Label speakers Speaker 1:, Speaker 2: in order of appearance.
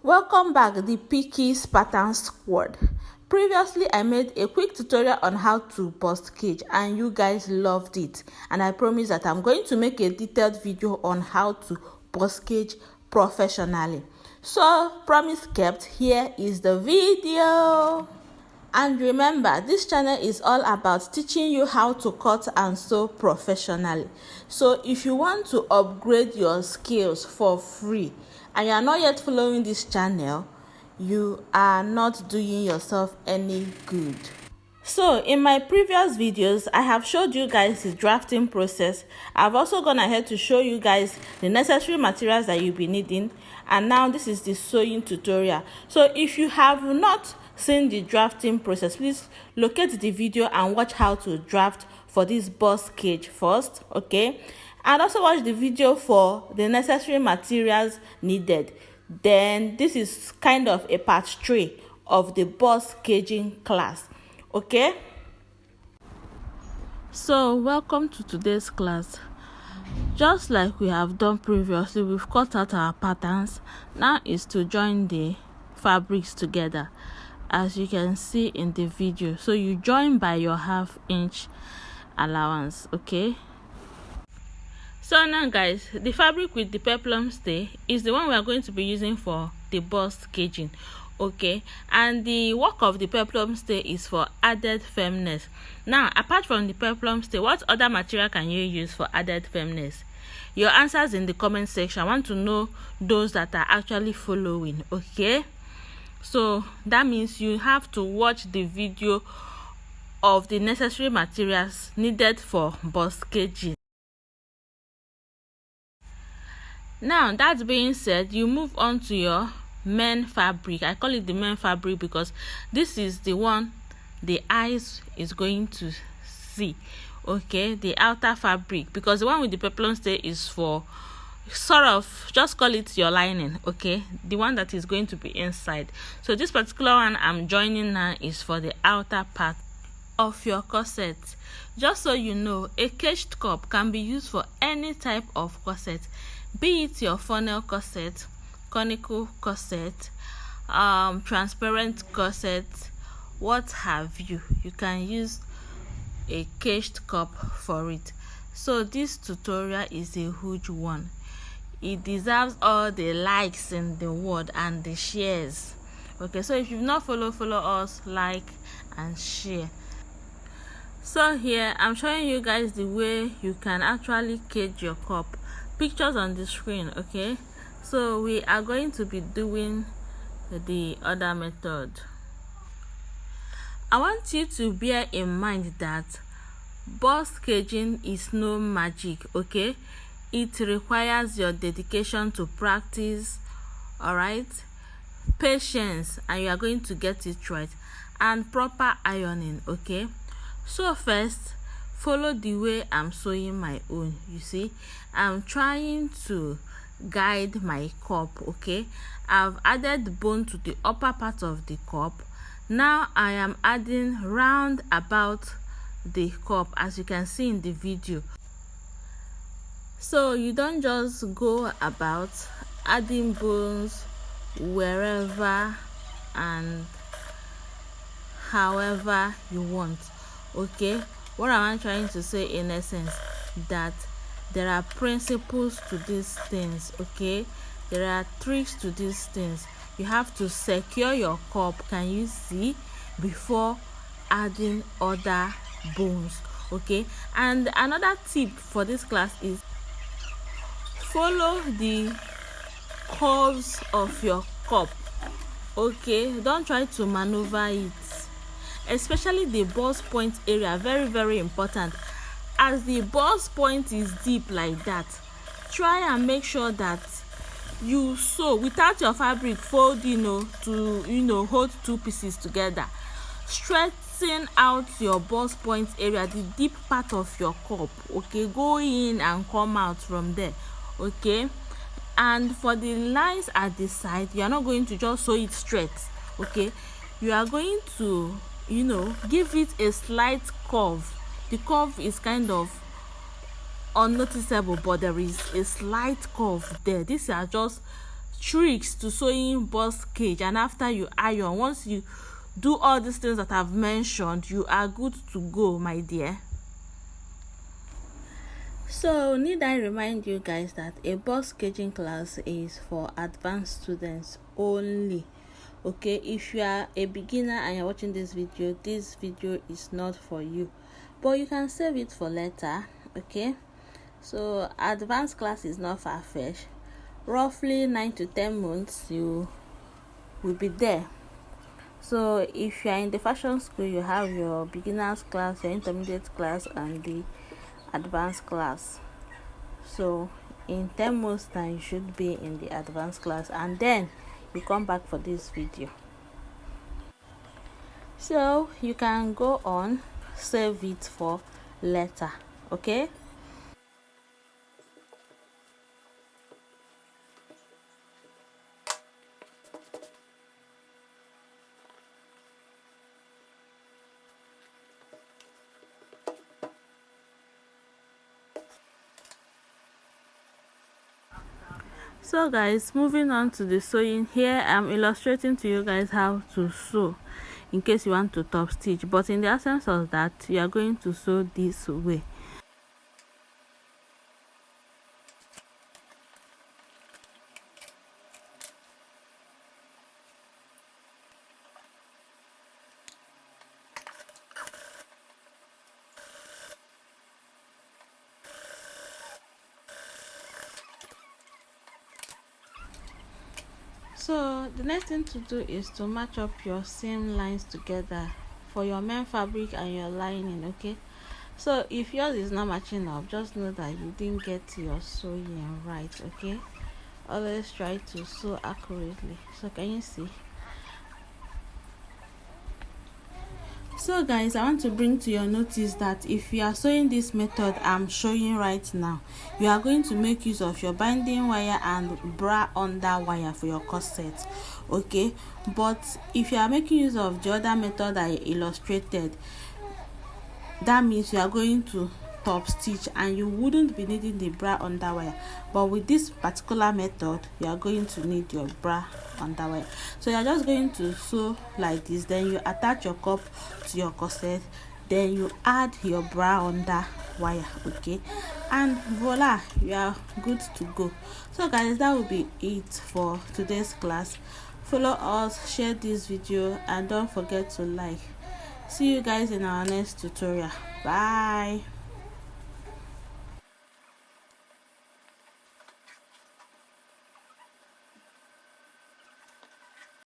Speaker 1: Welcome back, the Picky's Pattern Squad. Previously I made a quick tutorial on how to bust cage and you guys loved it, and I promise that I'm going to make a detailed video on how to bust cage professionally. So promise kept, here is the video. And remember, this channel is all about teaching you how to cut and sew professionally. So if you want to upgrade your skills for free and you are not yet following this channel, you are not doing yourself any good. So in my previous videos, I have showed you guys the drafting process. I've also gone ahead to show you guys the necessary materials that you'll be needing, and now this is the sewing tutorial. So if you have not seen the drafting process, please locate the video and watch how to draft for this bust cage first, okay? And also watch the video for the necessary materials needed. Then this is kind of a part 3 of the bust caging class, okay? So welcome to today's class. Just like we have done previously, we've cut out our patterns. Now is to join the fabrics together, as you can see in the video. So you join by your 1/2 inch allowance, okay? So now guys, the fabric with the peplum stay is the one we are going to be using for the bust caging, okay? And the work of the peplum stay is for added firmness. Now apart from the peplum stay, what other material can you use for added firmness? Your answers in the comment section. I want to know those that are actually following, okay? So that means you have to watch the video of the necessary materials needed for bust caging. Now that being said, you move on to your main fabric. I call it the main fabric because this is the one the eyes is going to see, okay? The outer fabric, because the one with the peplum stay is for sort of, just call it your lining, okay? The one that is going to be inside. So this particular one I'm joining now is for the outer part of your corset. Just so you know, a caged cup can be used for any type of corset, be it your funnel corset, conical corset, transparent corset, what have you. You can use a caged cup for it. So this tutorial is a huge one. It deserves all the likes in the world and the shares, okay? So if you've not follow us, like and share. So here I'm showing you guys the way you can actually cage your cup. Pictures on the screen, okay? So we are going to be doing the other method. I want you to bear in mind that bust caging is no magic, okay? It requires your dedication to practice, all right, patience, and you are going to get it right, and proper ironing, okay? So first, follow the way I'm sewing my own. You see, I'm trying to guide my cup, okay? I've added the bone to the upper part of the cup. Now I am adding round about the cup, as you can see in the video. So you don't just go about adding bones wherever and however you want, okay? What am I trying to say in essence? That there are principles to these things, okay? There are tricks to these things. You have to secure your cup, can you see, before adding other bones, okay? And another tip for this class is follow the curves of your cup, okay? Don't try to maneuver it, especially the bust point area. Very, very important. As the bust point is deep like that, try and make sure that you sew without your fabric folding, to hold two pieces together. Straighten out your bust point area, the deep part of your cup, okay? Go in and come out from there, okay? And for the lines at the side, you are not going to just sew it straight, okay? You are going to give it a slight curve. The curve is kind of unnoticeable, but there is a slight curve there. These are just tricks to sewing bust cage, and after you iron, once you do all these things that I've mentioned, you are good to go, my dear. So need I remind you guys that a bust caging class is for advanced students only. Okay, if you are a beginner and you're watching this video is not for you, but you can save it for later. Okay, so advanced class is not far-fetched. Roughly 9 to 10 months you will be there. So if you are in the fashion school, you have your beginners class, your intermediate class, and the advanced class. So in 10 months time you should be in the advanced class, and then you come back for this video. So you can go on, save it for later. Okay, so guys, moving on to the sewing. Here I'm illustrating to you guys how to sew in case you want to top stitch, but in the absence of that, you are going to sew this way. So the next thing to do is to match up your seam lines together for your main fabric and your lining. Okay, so if yours is not matching up, just know that you didn't get your sewing right. Okay, always try to sew accurately. So can you see? So guys, I want to bring to your notice that if you are sewing this method I'm showing right now, you are going to make use of your binding wire and bra under wire for your corset. Okay, but if you are making use of the other method I illustrated, that means you are going to top stitch and you wouldn't be needing the bra under wire. But with this particular method, you are going to need your bra under wire. So you are just going to sew like this, then you attach your cup to your corset, then you add your bra under wire. Okay, and voila, you are good to go. So guys, that will be it for today's class. Follow us, share this video, and don't forget to like. See you guys in our next tutorial. Bye.